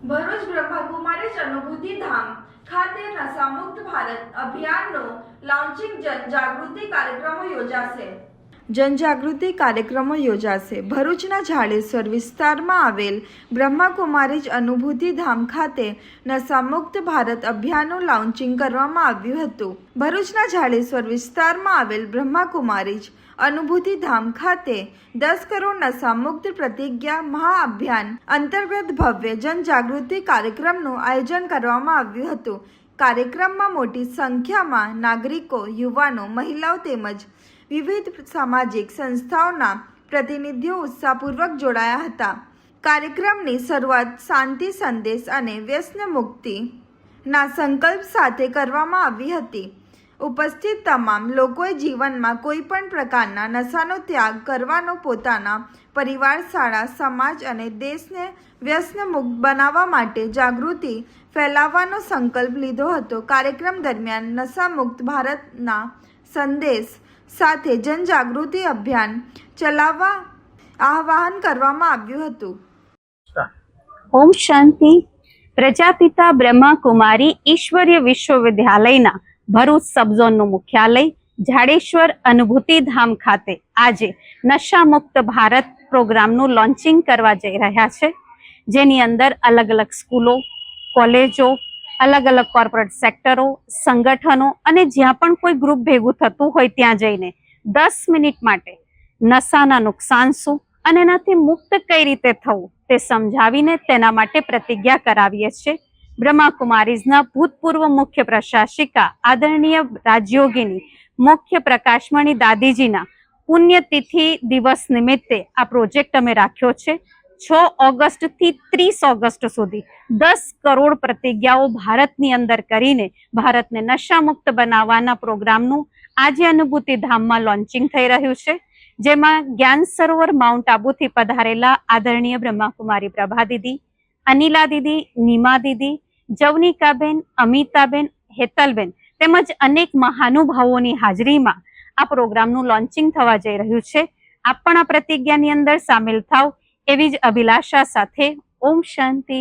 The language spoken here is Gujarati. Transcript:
ભરૂચ બ્રહ્માકુમારીજ અનુભૂતિ ધામ ખાતે નશામુક્ત ભારત અભિયાનનો લોન્ચિંગ જનજાગૃતિ કાર્યક્રમો યોજાશે. જનજાગૃતિ કાર્યક્રમો યોજાશે. ભરૂચના જાડેશ્વર વિસ્તારમાં આવેલ બ્રહ્માકુમારીજ અનુભૂતિ ધામ ખાતે નશામુક્ત ભારત અભિયાનનું લોન્ચિંગ કરવામાં આવ્યું હતું. ભરૂચના જાડેશ્વર વિસ્તારમાં આવેલ બ્રહ્માકુમારીજ અનુભૂતિ ધામ ખાતે 10 કરોડ નશામુક્ત પ્રતિજ્ઞા મહાઅભિયાન અંતર્ગત ભવ્ય જનજાગૃતિ કાર્યક્રમનું આયોજન કરવામાં આવ્યું હતું. કાર્યક્રમમાં મોટી સંખ્યામાં નાગરિકો, યુવાનો, મહિલાઓ તેમજ વિવિધ સામાજિક સંસ્થાઓના પ્રતિનિધિઓ ઉત્સાહપૂર્વક જોડાયા હતા. કાર્યક્રમની શરૂઆત શાંતિ સંદેશ અને વ્યસન મુક્તિના સંકલ્પ સાથે કરવામાં આવી હતી. ઉપસ્થિત તમામ લોકોએ જીવનમાં કોઈ પણ પ્રકારના નશાનો ત્યાગ કરવાનો, પોતાના પરિવાર, શાળા, સમાજ અને દેશને વ્યસન મુક્ત બનાવવા માટે જાગૃતિ ફેલાવવાનો સંકલ્પ લીધો હતો. કાર્યક્રમ દરમિયાન નશામુક્ત ભારતના સંદેશ સાથે જનજાગૃતિ અભિયાન ચલાવવા આહ્વાન કરવામાં આવ્યું હતું. ઓમ શાંતિ. પ્રજાપિતા બ્રહ્માકુમારી ઈશ્વરીય વિશ્વવિદ્યાલયના ભરૂચ સબઝોનનું મુખ્યાલય જાડેશ્વર અનુભૂતિ ધામ ખાતે આજે નશામુક્ત ભારત પ્રોગ્રામનું લોન્ચિંગ કરવા જઈ રહ્યા છે, જેની અંદર અલગ અલગ સ્કૂલો, કોલેજો, અલગ અલગ કોર્પોરેટ સેક્ટરો, સંગઠનો અને જ્યાં પણ કોઈ ગ્રુપ ભેગું થતું હોય ત્યાં જઈને 10 મિનિટ માટે નશાના નુકસાન શું અને એનાથી મુક્ત કઈ રીતે થવું તે સમજાવીને તેના માટે પ્રતિજ્ઞા કરાવીએ છીએ. બ્રહ્માકુમારીઝના ભૂતપૂર્વ મુખ્ય પ્રશાસિકા આદરણીય રાજયોગીની મુખ્ય પ્રકાશમણી દાદીજીના પુણ્યતિથિ દિવસ નિમિત્તે આ પ્રોજેક્ટ અમે રાખ્યો છે. 6 ઓગસ્ટથી 30 ઓગસ્ટ સુધી 10 કરોડ પ્રતિજ્ઞાઓ ભારતની અંદર કરીને ભારતને નશામુક્ત બનાવવાના પ્રોગ્રામનું આજે અનુભૂતિ ધામમાં લોન્ચિંગ થઈ રહ્યું છે, જેમાં જ્ઞાન સરોવર માઉન્ટ આબુથી પધારેલા આદરણીય બ્રહ્માકુમારી પ્રભા દીદી, અનિલા દીદી, નીમા દીદી, જવનિકાબેન, અમિતાબેન, હેતલબેન તેમજ અનેક મહાનુભાવોની હાજરીમાં આ પ્રોગ્રામનું લોન્ચિંગ થવા જઈ રહ્યું છે. આપ પણ આ પ્રતિજ્ઞાની અંદર સામેલ થાવ એવી જ અભિલાષા સાથે ઓમ શાંતિ.